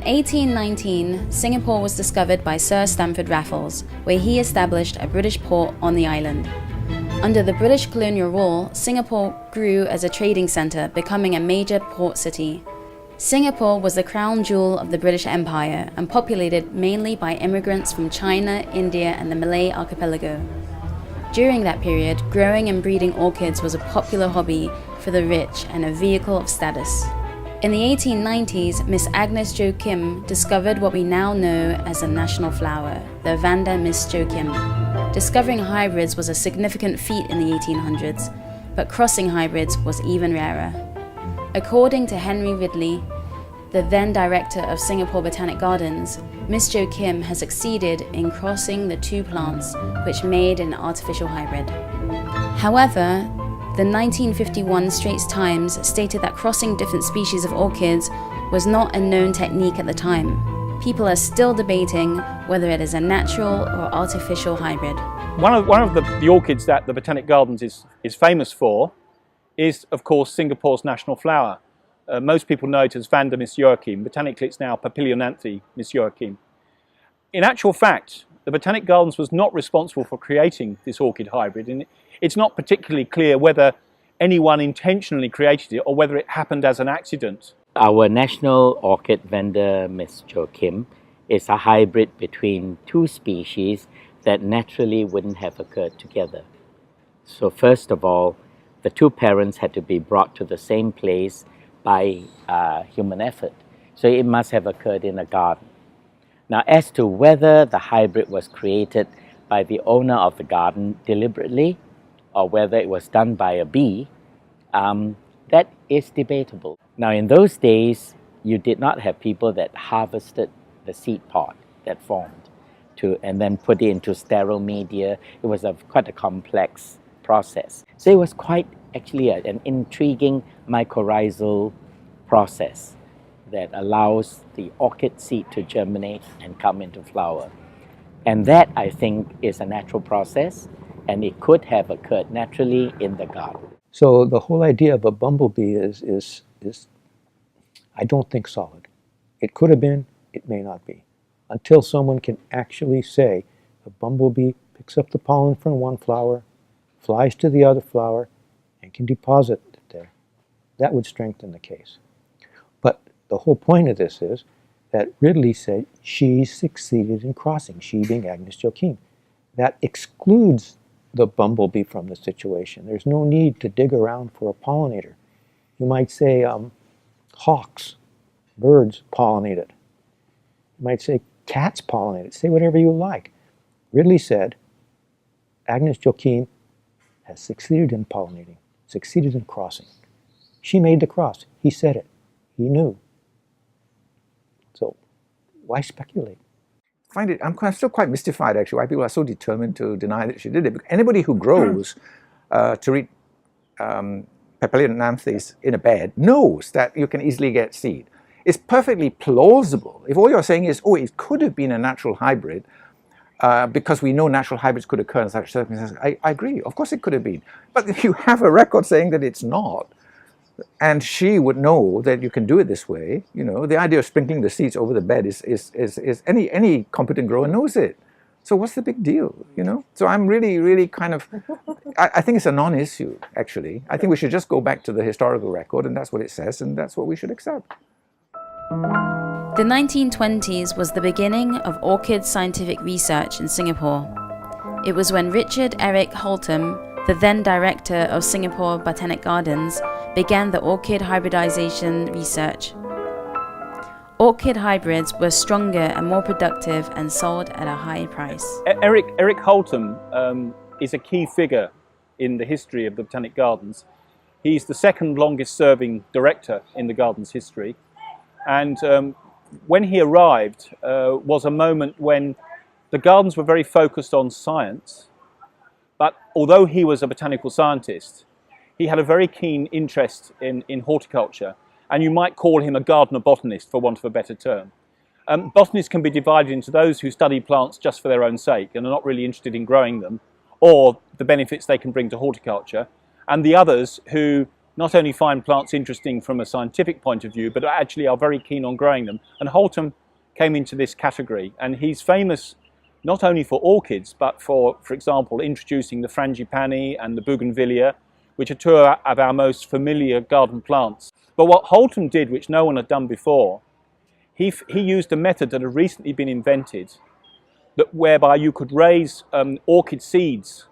1819, Singapore was discovered by Sir Stamford Raffles, where he established a British port on the island. Under the British colonial rule, Singapore grew as a trading centre, becoming a major port city. Singapore was the crown jewel of the British Empire and populated mainly by immigrants from China, India and the Malay archipelago. During that period, growing and breeding orchids was a popular hobby for the rich and a vehicle of status. In the 1890s, Miss Agnes Jo Kim discovered what we now know as a national flower, the Vanda Miss Jo Kim. Discovering hybrids was a significant feat in the 1800s, but crossing hybrids was even rarer. According to Henry Ridley, the then director of Singapore Botanic Gardens, Miss Jo Kim has succeeded in crossing the two plants, which made an artificial hybrid. However, the 1951 Straits Times stated that crossing different species of orchids was not a known technique at the time. People are still debating whether it is a natural or artificial hybrid. One of the orchids that the Botanic Gardens is famous for is, of course, Singapore's national flower. Most people know it as Vanda Miss Joachim. Botanically, it's now Papilionanthe Miss Joachim. In actual fact, the Botanic Gardens was not responsible for creating this orchid hybrid, and it's not particularly clear whether anyone intentionally created it or whether it happened as an accident. Our national orchid, Vanda Miss Joachim, is a hybrid between two species that naturally wouldn't have occurred together. So first of all, the two parents had to be brought to the same place by human effort. So it must have occurred in a garden. Now, as to whether the hybrid was created by the owner of the garden deliberately or whether it was done by a bee, that is debatable. Now, in those days, you did not have people that harvested the seed pod that formed and then put it into sterile media. It was quite a complex process. So it was quite actually an intriguing mycorrhizal process that allows the orchid seed to germinate and come into flower. And that, I think, is a natural process, and it could have occurred naturally in the garden. So the whole idea of a bumblebee is I don't think solid. It could have been, it may not be. Until someone can actually say a bumblebee picks up the pollen from one flower, flies to the other flower, and can deposit it there. That would strengthen the case. But the whole point of this is that Ridley said she succeeded in crossing, she being Agnes Joachim. That excludes the bumblebee from the situation. There's no need to dig around for a pollinator. You might say hawks, birds pollinate it. You might say cats pollinate it. Say whatever you like. Ridley said Agnes Joachim has succeeded in pollinating, succeeded in crossing. She made the cross. He said it. He knew. So why speculate? I'm still quite mystified, actually, why people are so determined to deny that she did it. Anybody who grows Papilionanthes in a bed knows that you can easily get seed. It's perfectly plausible. If all you're saying is, oh, it could have been a natural hybrid, because we know natural hybrids could occur in such circumstances, I agree. Of course it could have been. But if you have a record saying that it's not, and she would know that you can do it this way, you know, the idea of sprinkling the seeds over the bed is any competent grower knows it. So what's the big deal, you know? So I'm really kind of, I think it's a non-issue, actually. I think we should just go back to the historical record, and that's what it says, and that's what we should accept. The 1920s was the beginning of orchid scientific research in Singapore. It was when Richard Eric Holtham, the then director of Singapore Botanic Gardens, began the orchid hybridization research. Orchid hybrids were stronger and more productive and sold at a high price. Eric Holtham is a key figure in the history of the Botanic Gardens. He's the second longest serving director in the garden's history. And when he arrived was a moment when the gardens were very focused on science. But although he was a botanical scientist, he had a very keen interest in horticulture, and you might call him a gardener botanist, for want of a better term. Botanists can be divided into those who study plants just for their own sake and are not really interested in growing them, or the benefits they can bring to horticulture, and the others who not only find plants interesting from a scientific point of view, but actually are very keen on growing them. And Holtham came into this category, and he's famous not only for orchids, but for example, introducing the frangipani and the bougainvillea, which are two of our most familiar garden plants. But what Holtom did, which no one had done before, he used a method that had recently been invented, whereby you could raise orchid seeds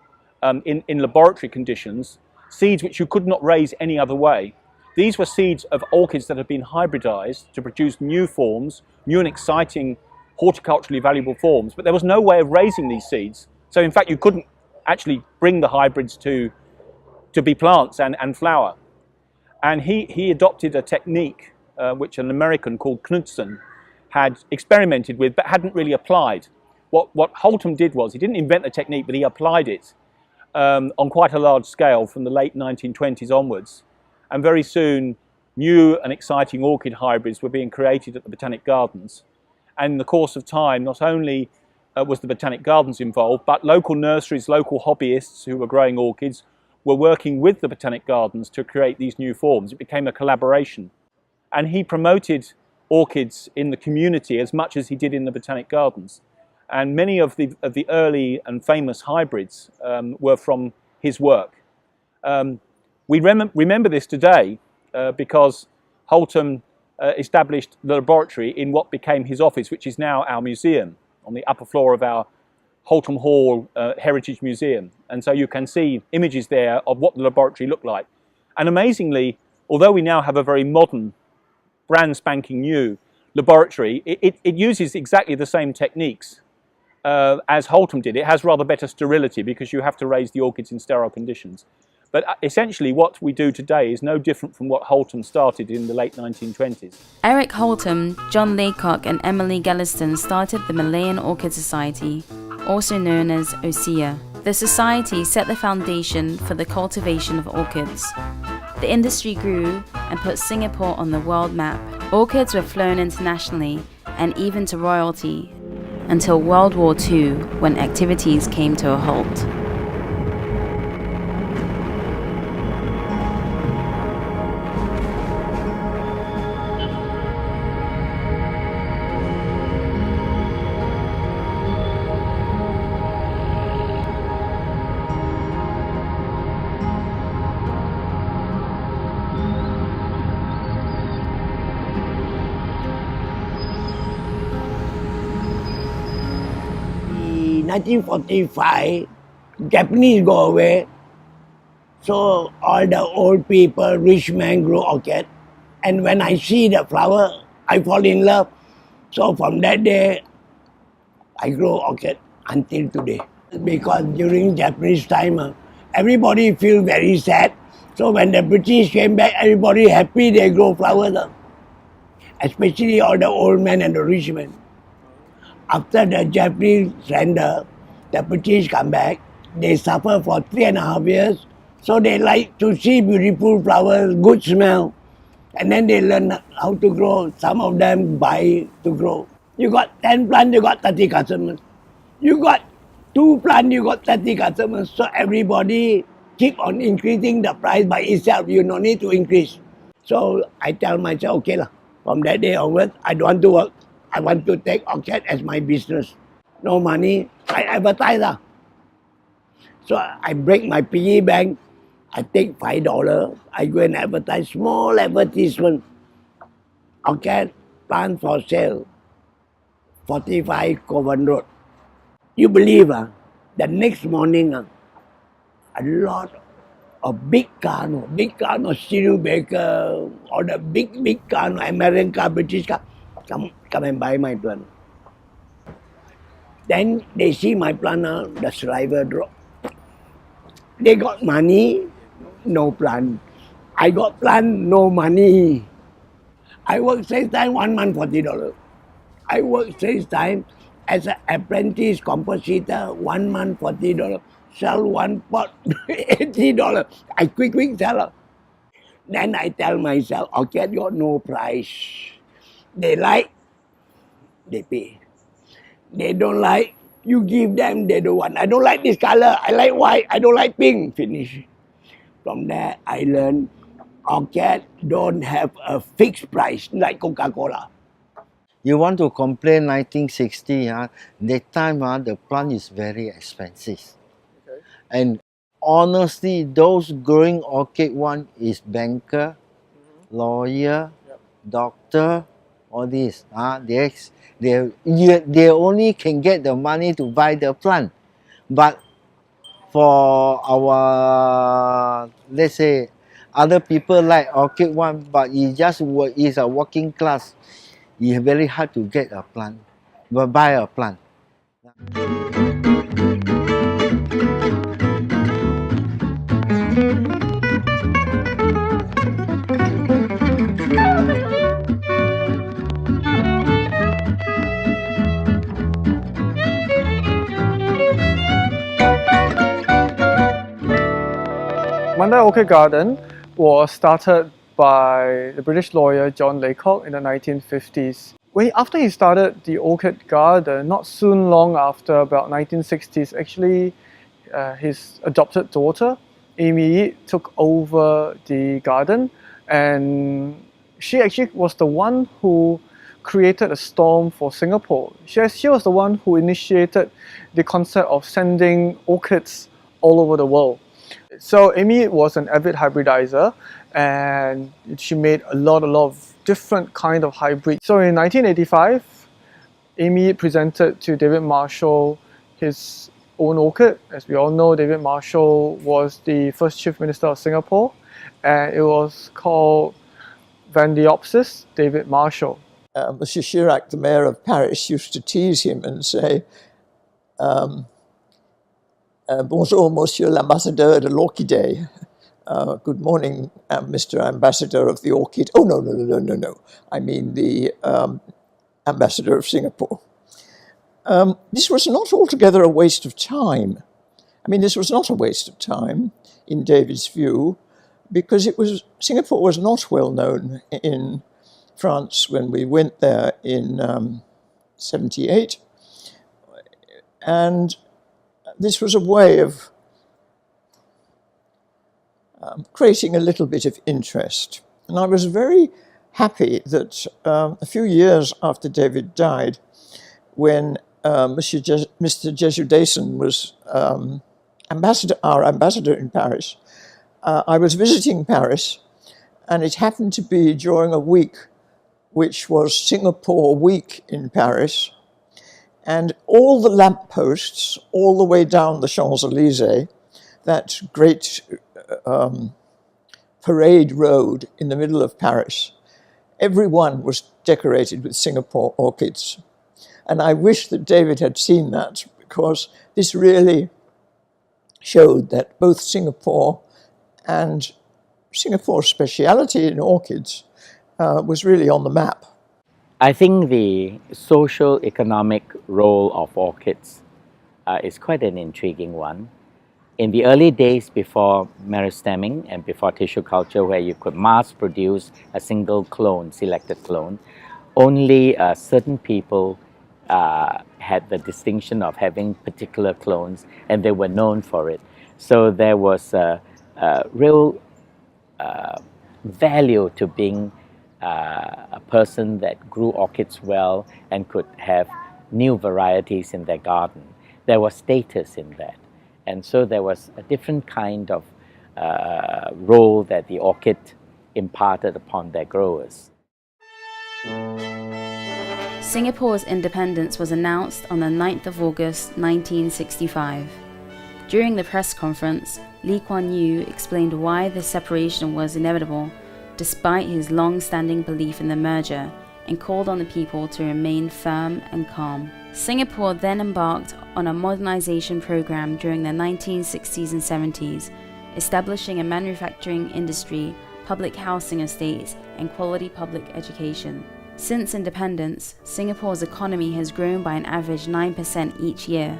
in laboratory conditions, seeds which you could not raise any other way. These were seeds of orchids that had been hybridized to produce new forms, new and exciting horticulturally valuable forms, but there was no way of raising these seeds. So in fact you couldn't actually bring the hybrids to be plants and flower. And he adopted a technique which an American called Knudsen had experimented with but hadn't really applied. What Holtom did was, he didn't invent the technique, but he applied it on quite a large scale from the late 1920s onwards. And very soon new and exciting orchid hybrids were being created at the Botanic Gardens. And in the course of time, not only was the Botanic Gardens involved, but local nurseries, local hobbyists who were growing orchids were working with the Botanic Gardens to create these new forms. It became a collaboration. And he promoted orchids in the community as much as he did in the Botanic Gardens. And many of the early and famous hybrids were from his work. We remember this today because Holtom established the laboratory in what became his office, which is now our museum, on the upper floor of our Holtom Hall Heritage Museum. And so you can see images there of what the laboratory looked like. And amazingly, although we now have a very modern, brand spanking new laboratory, it uses exactly the same techniques as Holtom did. It has rather better sterility because you have to raise the orchids in sterile conditions. But essentially what we do today is no different from what Holtom started in the late 1920s. Eric Holtom, John Laycock and Emily Gelliston started the Malayan Orchid Society, also known as OSEA. The society set the foundation for the cultivation of orchids. The industry grew and put Singapore on the world map. Orchids were flown internationally and even to royalty until World War II, when activities came to a halt. In 1945, Japanese go away, so all the old people, rich men grow orchid. And when I see the flower, I fall in love. So from that day, I grow orchid until today. Because during Japanese time, everybody feel very sad. So when the British came back, everybody happy, they grow flowers. Especially all the old men and the rich men. After the Japanese surrender, the British come back. They suffer for 3.5 years. So they like to see beautiful flowers, good smell. And then they learn how to grow. Some of them buy to grow. You got 10 plants, you got 30 customers. You got 2 plants, you got 30 customers. So everybody keep on increasing the price by itself. You no need to increase. So I tell myself, okay, from that day onwards, I don't want to work. I want to take orchid as my business. No money, I advertise. So I break my piggy bank. I take $5. I go and advertise, small advertisement. Orchid plant for sale, 45 Cowan Road. You believe, the next morning, a lot of big car, Studebaker, or the big car, American car, British car, come and buy my plant. Then they see my plant, the saliva drop. They got money, no plant. I got plant, no money. I work 6 times, 1 month, $40. I work 6 times as an apprentice compositor, 1 month, $40. Sell 1 pot, $80. I quick sell. Then I tell myself, okay, got no price. They like, they pay. They don't like, you give them, they don't want. I don't like this color, I like white, I don't like pink. Finish. From there, I learned orchid don't have a fixed price like Coca-Cola. You want to complain 1960, that time the plant is very expensive. Okay. And honestly, those growing orchid one is banker, lawyer, Yep. doctor, all this. They only can get the money to buy the plant. But for our, let's say, other people like orchid one, but is a working class, it's very hard to get a plant, but buy a plant. Mandai Orchid Garden was started by the British lawyer John Laycock in the 1950s. After he started the Orchid Garden, not soon long after, about 1960s, actually his adopted daughter, Amy, took over the garden, and she actually was the one who created a storm for Singapore. She was the one who initiated the concept of sending orchids all over the world. So Amy was an avid hybridizer, and she made a lot of different kind of hybrids. So in 1985, Amy presented to David Marshall his own orchid. As we all know, David Marshall was the first Chief Minister of Singapore, and it was called Vandiopsis David Marshall. Monsieur Chirac, the mayor of Paris, used to tease him and say, bonjour, monsieur l'ambassadeur de l'orchidée. Good morning, Mr. Ambassador of the Orchid. Oh, no. I mean the Ambassador of Singapore. This was not altogether a waste of time. I mean, this was not a waste of time, in David's view, because Singapore was not well known in France when we went there in 78. And this was a way of creating a little bit of interest. And I was very happy that a few years after David died, when Mr. Jesudason was our ambassador in Paris, I was visiting Paris, and it happened to be during a week which was Singapore Week in Paris, and all the lampposts, all the way down the Champs-Élysées, that great parade road in the middle of Paris, everyone was decorated with Singapore orchids. And I wish that David had seen that, because this really showed that both Singapore and Singapore's speciality in orchids was really on the map. I think the social economic role of orchids is quite an intriguing one. In the early days before meristemming and before tissue culture, where you could mass produce a single clone, selected clone, only certain people had the distinction of having particular clones, and they were known for it. So there was a real value to being a person that grew orchids well and could have new varieties in their garden. There was status in that. And so there was a different kind of role that the orchid imparted upon their growers. Singapore's independence was announced on the 9th of August 1965. During the press conference, Lee Kuan Yew explained why this separation was inevitable, despite his long-standing belief in the merger, and called on the people to remain firm and calm. Singapore then embarked on a modernization program during the 1960s and 70s, establishing a manufacturing industry, public housing estates, and quality public education. Since independence, Singapore's economy has grown by an average 9% each year.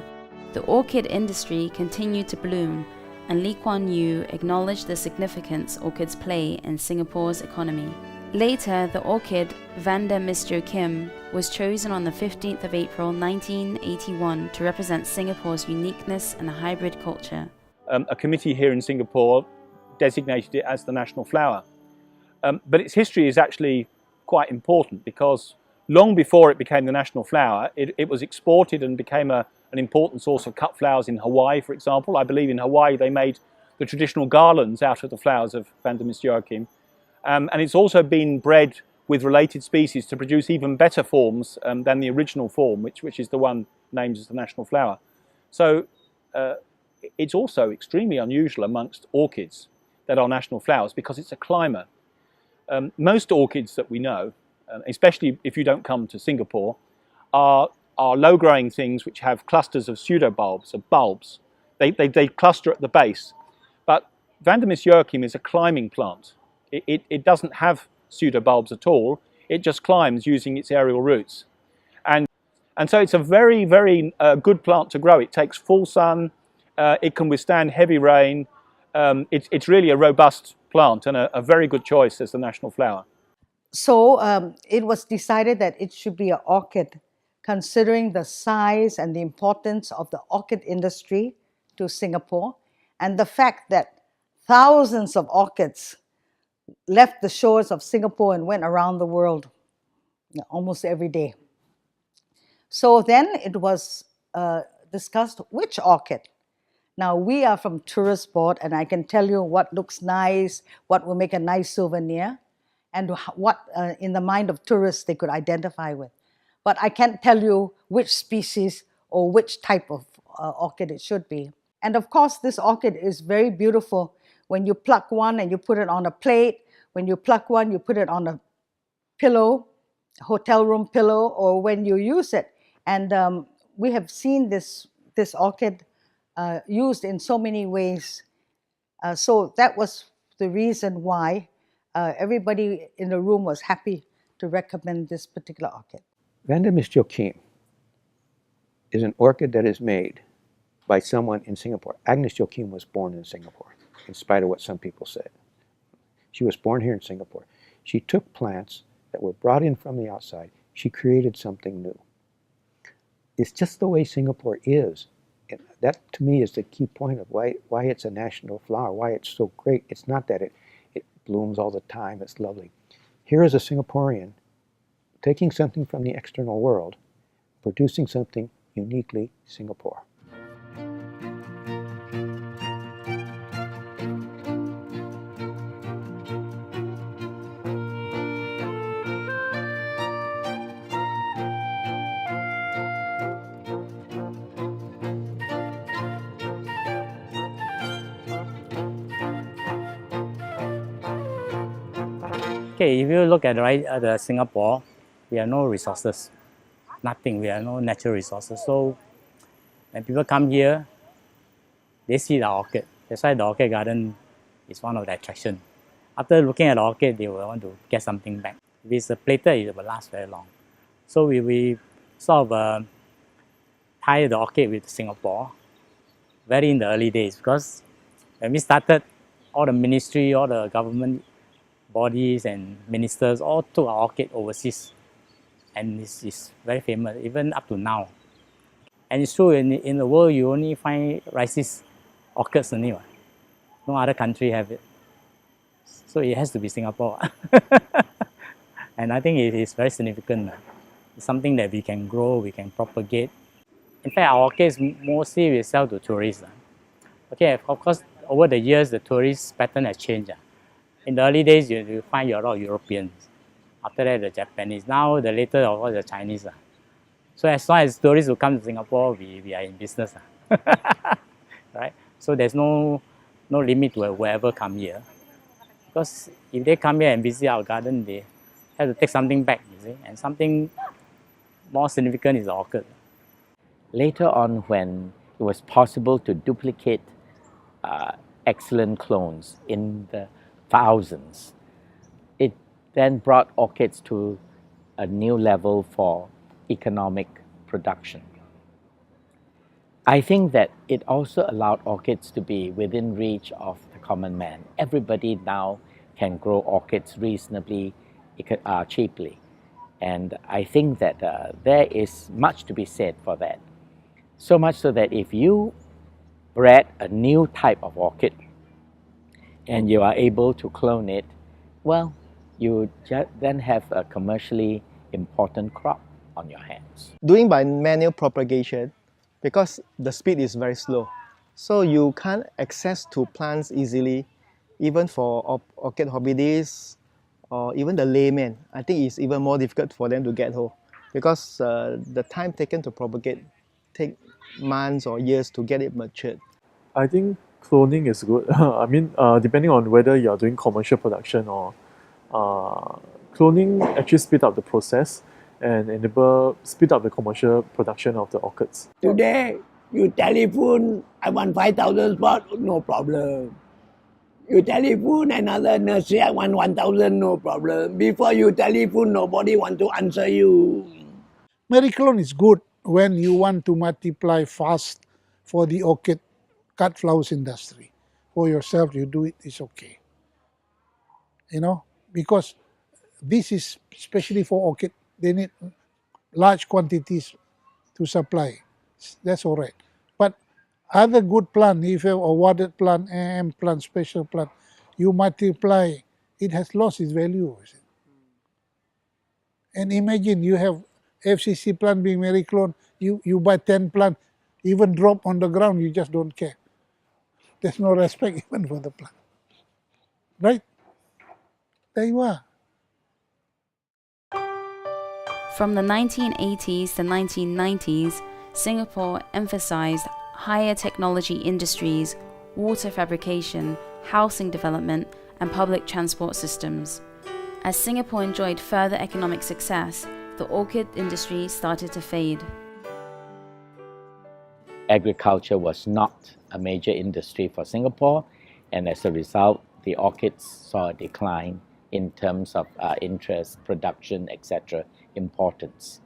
The orchid industry continued to bloom, and Lee Kuan Yew acknowledged the significance orchids play in Singapore's economy. Later, the orchid Vanda Miss Joachim was chosen on the 15th of April 1981 to represent Singapore's uniqueness and hybrid culture. A committee here in Singapore designated it as the national flower. But its history is actually quite important, because long before it became the national flower, it was exported and became an important source of cut flowers in Hawaii, for example. I believe in Hawaii they made the traditional garlands out of the flowers of Vanda Miss Joachim. And it's also been bred with related species to produce even better forms than the original form, which is the one named as the national flower. So it's also extremely unusual amongst orchids that are national flowers because it's a climber. Most orchids that we know, especially if you don't come to Singapore, are low-growing things which have clusters of pseudobulbs, of bulbs. They cluster at the base. But Vanda Miss Joachim is a climbing plant. It doesn't have pseudobulbs at all. It just climbs using its aerial roots. And so it's a very, very good plant to grow. It takes full sun. It can withstand heavy rain. It's really a robust plant and a very good choice as the national flower. So it was decided that it should be an orchid, considering the size and the importance of the orchid industry to Singapore, and the fact that thousands of orchids left the shores of Singapore and went around the world almost every day. So then it was discussed which orchid. Now we are from Tourist Board, and I can tell you what looks nice, what will make a nice souvenir, and what in the mind of tourists they could identify with. But I can't tell you which species or which type of orchid it should be. And of course, this orchid is very beautiful. When you pluck one and you put it on a plate, when you pluck one, you put it on a pillow, hotel room pillow, or when you use it. And we have seen this orchid used in so many ways. So that was the reason why everybody in the room was happy to recommend this particular orchid. Vanda Miss Joachim is an orchid that is made by someone in Singapore. Agnes Joachim was born in Singapore, in spite of what some people said. She was born here in Singapore. She took plants that were brought in from the outside. She created something new. It's just the way Singapore is. And that, to me, is the key point of why it's a national flower, why it's so great. It's not that it blooms all the time, it's lovely. Here is a Singaporean taking something from the external world, producing something uniquely Singapore. Okay, if you look at the Singapore, we have no resources, nothing. We have no natural resources. So when people come here, they see the orchid. That's why the orchid garden is one of the attractions. After looking at the orchid, they will want to get something back. If it's plated, it will last very long. So we sort of tie the orchid with Singapore very in the early days, because when we started, all the ministry, all the government bodies and ministers all took our orchid overseas, and it's very famous even up to now. And it's true, in the world you only find rhizis orchids only. No other country have it. So it has to be Singapore. And I think it is very significant. It's something that we can grow, we can propagate. In fact, our orchids mostly we sell to tourists. Okay, of course, over the years the tourist pattern has changed. In the early days, you find a lot of Europeans. After that, the Japanese. Now, the later, of course, the Chinese. So as long as tourists who come to Singapore, we are in business. Right? So there's no limit to whoever come here. Because if they come here and visit our garden, they have to take something back, you see. And something more significant is the orchid. Later on, when it was possible to duplicate excellent clones in the thousands, it then brought orchids to a new level for economic production. I think that it also allowed orchids to be within reach of the common man. Everybody now can grow orchids reasonably cheaply. And I think that there is much to be said for that. So much so that if you bred a new type of orchid and you are able to clone it, well, you then have a commercially important crop on your hands. Doing by manual propagation, because the speed is very slow, so you can't access to plants easily, even for orchid hobbyists or even the layman. I think it's even more difficult for them to get hold, because the time taken to propagate take months or years to get it matured. I think cloning is good. I mean, depending on whether you're doing commercial production or cloning actually speed up the process and speed up the commercial production of the orchids. Today, you telephone, I want 5,000 spot, no problem. You telephone another nursery, I want 1,000, no problem. Before you telephone, nobody want to answer you. Clone is good when you want to multiply fast for the orchid cut flowers industry. For yourself, you do it, it's okay. You know, because this is especially for orchid, they need large quantities to supply. That's all right. But other good plant, if you have awarded plant, AM plant, special plant, you multiply, it has lost its value. And imagine you have FCC plant being clone, you buy 10 plant, even drop on the ground, you just don't care. There's no respect even for the plant. Right? There you are. From the 1980s to 1990s, Singapore emphasized higher technology industries, water fabrication, housing development, and public transport systems. As Singapore enjoyed further economic success, the orchid industry started to fade. Agriculture was not a major industry for Singapore, and as a result, the orchids saw a decline in terms of interest, production, etc., importance.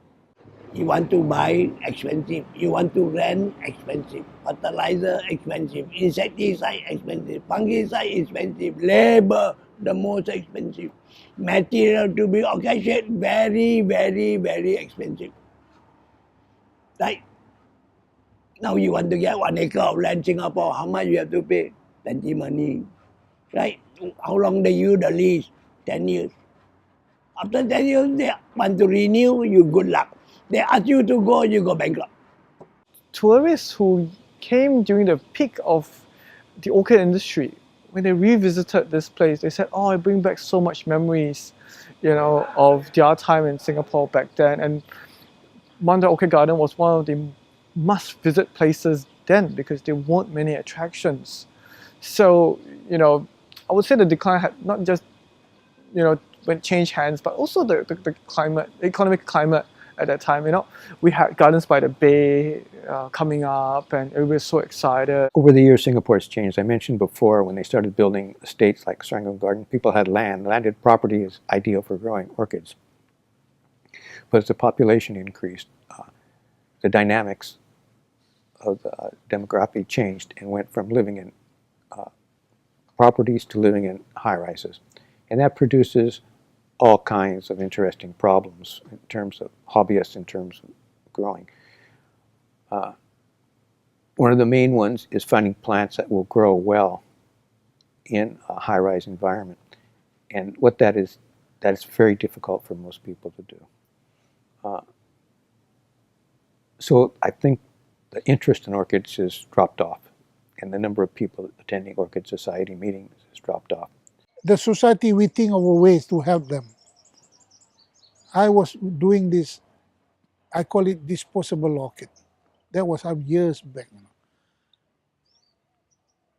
You want to buy, expensive. You want to rent, expensive. Fertilizer, expensive. Insecticide, expensive. Fungicide, expensive. Labor, the most expensive. Material to be orchid, very, very, very expensive. Right? Now you want to get 1 acre of land in Singapore, how much you have to pay? Plenty money. Right? How long they use the lease? 10 years. After 10 years, they want to renew, you good luck. They ask you to go, you go bankrupt. Tourists who came during the peak of the orchid industry, when they revisited this place, they said, "Oh, I bring back so much memories, of their time in Singapore back then." And Mandai Orchid Garden was one of the must-visit places then because there weren't many attractions. So, I would say the decline had not just, when changed hands, but also the climate, economic climate at that time. We had Gardens by the Bay coming up, and everybody was so excited. Over the years, Singapore has changed. I mentioned before, when they started building estates like Serangoon Garden, people had land. Landed property is ideal for growing orchids. But as the population increased, the dynamics of the demography changed and went from living in properties to living in high-rises. And that produces all kinds of interesting problems in terms of hobbyists, in terms of growing. One of the main ones is finding plants that will grow well in a high-rise environment. And what that is very difficult for most people to do. So I think the interest in orchids has dropped off, and the number of people attending Orchid Society meetings has dropped off. The society, we think of ways to help them. I was doing this, I call it disposable orchid. That was years back.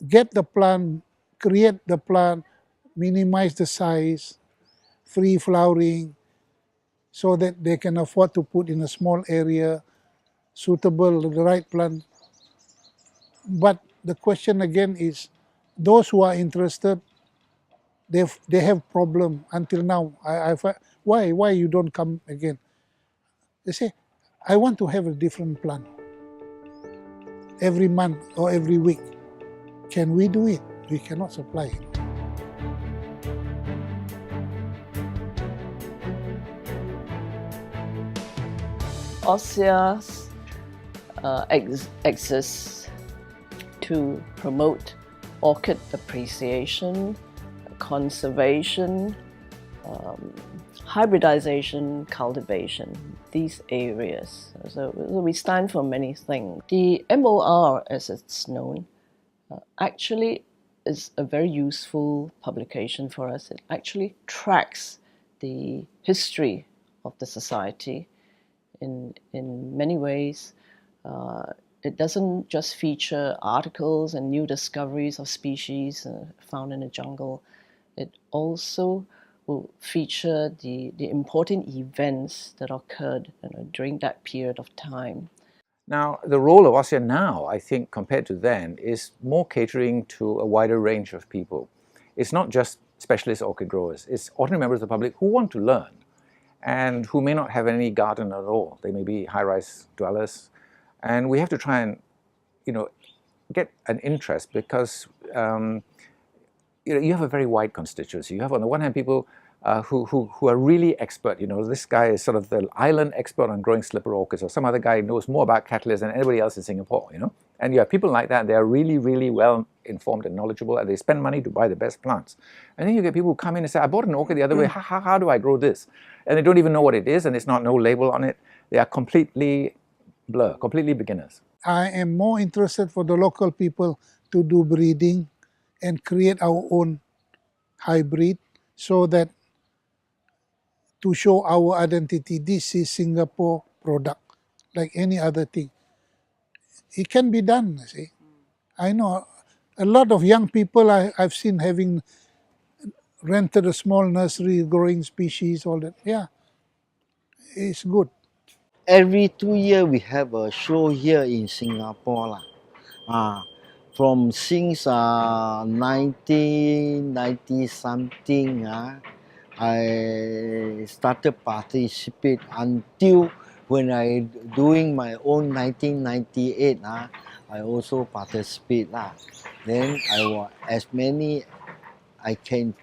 Get the plant, create the plant, minimize the size, free flowering, so that they can afford to put in a small area, suitable, the right plant. But the question again is, those who are interested, they have problem until now. Why you don't come again? They say, I want to have a different plan every month or every week. Can we do it? We cannot supply it. OSIA exists to promote orchid appreciation, conservation, hybridization, cultivation, these areas. So we stand for many things. The MOR, as it's known, actually is a very useful publication for us. It actually tracks the history of the society in many ways. It doesn't just feature articles and new discoveries of species found in the jungle. It also will feature the important events that occurred during that period of time. Now, the role of ASEAN now, I think, compared to then, is more catering to a wider range of people. It's not just specialist orchid growers, it's ordinary members of the public who want to learn and who may not have any garden at all. They may be high-rise dwellers. And we have to try and, get an interest because, you have a very wide constituency. You have, on the one hand, people who are really expert. This guy is sort of the island expert on growing slipper orchids, or some other guy knows more about catalysts than anybody else in Singapore, And you have people like that. They are really, really well informed and knowledgeable, and they spend money to buy the best plants. And then you get people who come in and say, I bought an orchid the other way. How do I grow this? And they don't even know what it is, and it's not no label on it. They are completely blur, completely beginners. I am more interested for the local people to do breeding and create our own hybrid so that to show our identity, this is Singapore product, like any other thing. It can be done, you see. I know a lot of young people I've seen having rented a small nursery, growing species, all that. Yeah, it's good. Every 2 years we have a show here in Singapore. From since 1990 something, I started participate until when I doing my own 1998. I also participate. Then I was as many I can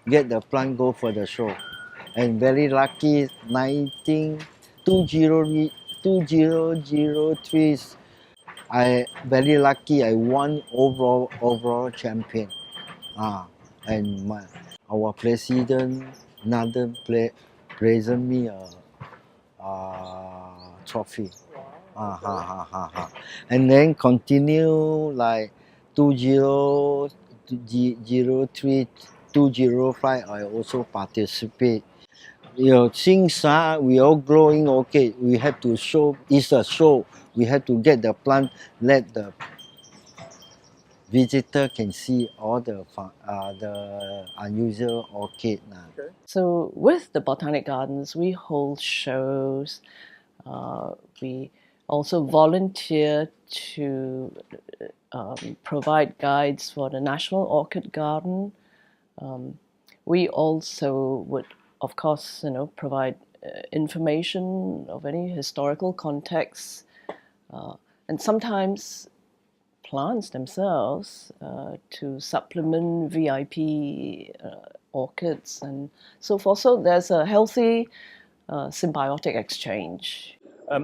get the plant go for the show, and very lucky 2003. I very lucky. I won overall champion. And our president Nathan present me a trophy. And then continue like 2003, 2005. I also participate. Since we all growing okay, we have to show. It's a show. We have to get the plant, let the visitor can see all the unusual orchid. So with the Botanic Gardens, we hold shows. We also volunteer to provide guides for the National Orchid Garden. We also would, of course, provide information of any historical context, and sometimes plants themselves to supplement VIP orchids and so forth. So there's a healthy symbiotic exchange.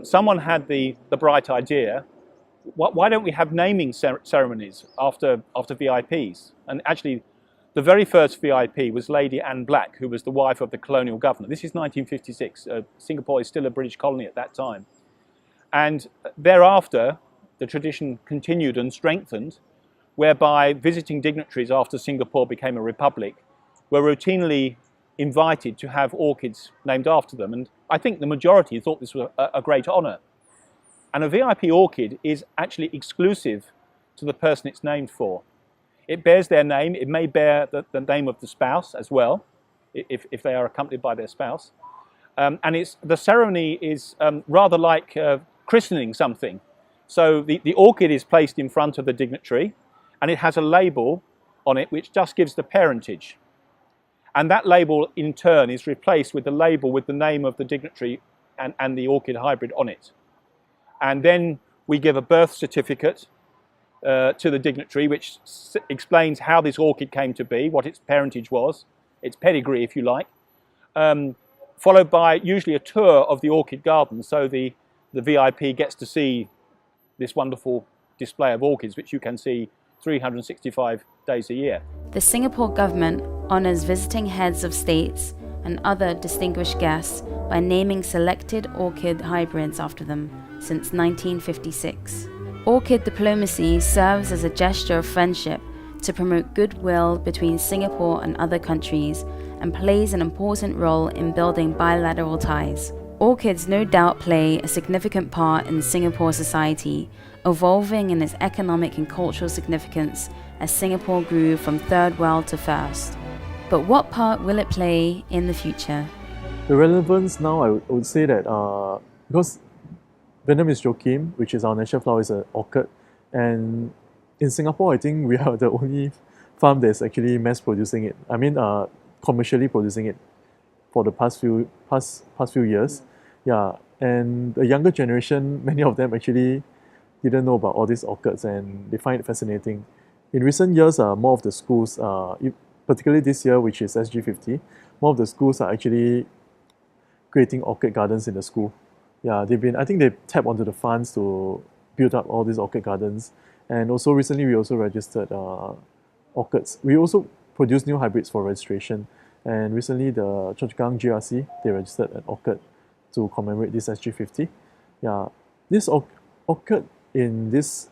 Someone had the bright idea, why don't we have naming ceremonies after VIPs? And actually, the very first VIP was Lady Anne Black, who was the wife of the colonial governor. This is 1956. Singapore is still a British colony at that time. And thereafter, the tradition continued and strengthened, whereby visiting dignitaries after Singapore became a republic were routinely invited to have orchids named after them. And I think the majority thought this was a great honour. And a VIP orchid is actually exclusive to the person it's named for. It bears their name. It may bear the name of the spouse as well, if they are accompanied by their spouse. And the ceremony is rather like christening something. So the orchid is placed in front of the dignitary, and it has a label on it which just gives the parentage. And that label, in turn, is replaced with the label with the name of the dignitary and the orchid hybrid on it. And then we give a birth certificate to the dignitary, which explains how this orchid came to be, what its parentage was, its pedigree, if you like, followed by usually a tour of the orchid garden. So the VIP gets to see this wonderful display of orchids, which you can see 365 days a year. The Singapore government honours visiting heads of states and other distinguished guests by naming selected orchid hybrids after them since 1956. Orchid diplomacy serves as a gesture of friendship to promote goodwill between Singapore and other countries and plays an important role in building bilateral ties. Orchids no doubt play a significant part in Singapore society, evolving in its economic and cultural significance as Singapore grew from third world to first. But what part will it play in the future? The relevance now, I would say that because Vietnamese Joachim, which is our national flower, is an orchid, and in Singapore, I think we are the only farm that's actually mass producing it. I mean, commercially producing it for the past few years. Yeah, and the younger generation, many of them actually didn't know about all these orchids, and they find it fascinating. In recent years, more of the schools, particularly this year, which is SG50, more of the schools are actually creating orchid gardens in the school. Yeah, I think they tapped onto the funds to build up all these orchid gardens. And also recently, we also registered orchids. We also produced new hybrids for registration. And recently, the Choa Chu Kang GRC, they registered an orchid to commemorate this SG50. Yeah, this orchid in this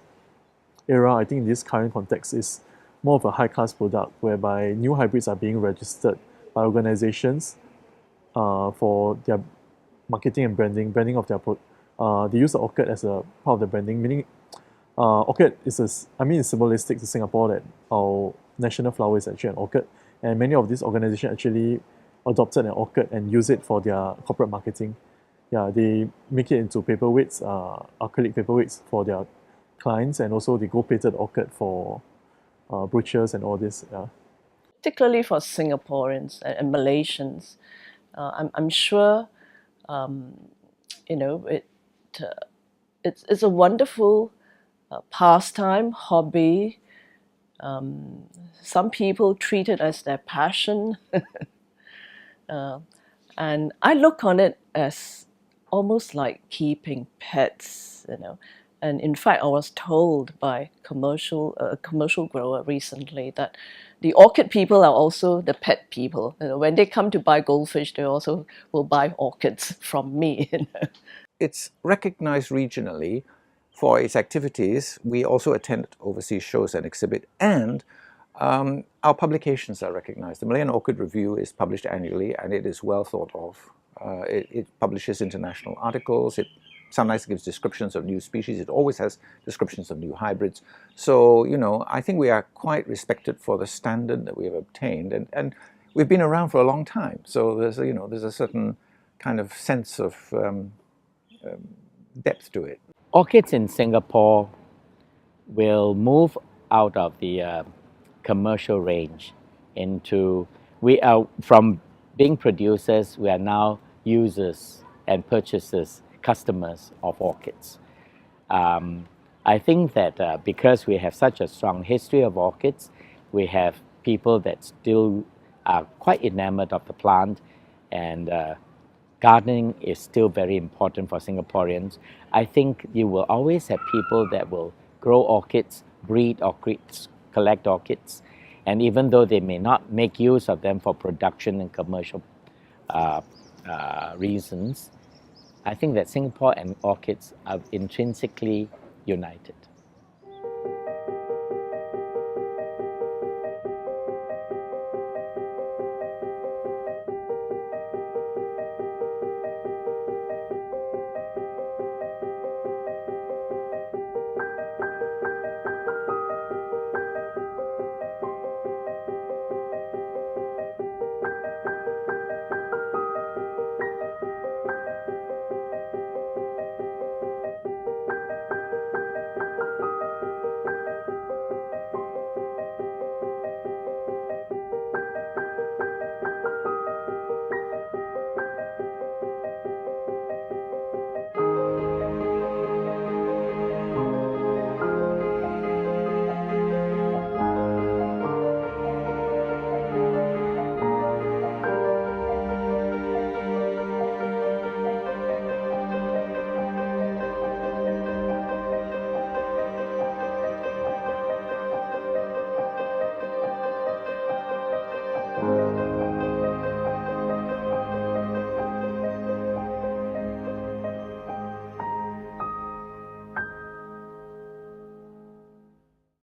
era, I think in this current context, is more of a high-class product whereby new hybrids are being registered by organizations for their marketing and branding of their they use the orchid as a part of the branding, meaning orchid is it's symbolistic to Singapore that our national flower is actually an orchid, and many of these organizations actually adopted an orchid and use it for their corporate marketing. Yeah, they make it into paperweights, acrylic paperweights for their clients, and also they gold-plated orchid for brochures and all this. Yeah. Particularly for Singaporeans and Malaysians, I'm sure it's a wonderful pastime, hobby. Some people treat it as their passion. And I look on it as almost like keeping pets, And in fact, I was told by a commercial grower recently that the orchid people are also the pet people. When they come to buy goldfish, they also will buy orchids from me. It's recognized regionally for its activities. We also attend overseas shows and exhibit, and our publications are recognized. The Malayan Orchid Review is published annually, and it is well thought of. It publishes international articles. It sometimes gives descriptions of new species. It always has descriptions of new hybrids. So, I think we are quite respected for the standard that we have obtained, and we've been around for a long time. So there's a certain kind of sense of depth to it. Orchids in Singapore will move out of the commercial range into, we are from being producers, we are now users and purchasers, customers of orchids. I think that because we have such a strong history of orchids, we have people that still are quite enamored of the plant, and gardening is still very important for Singaporeans. I think you will always have people that will grow orchids, breed orchids, collect orchids, and even though they may not make use of them for production and commercial reasons, I think that Singapore and orchids are intrinsically united.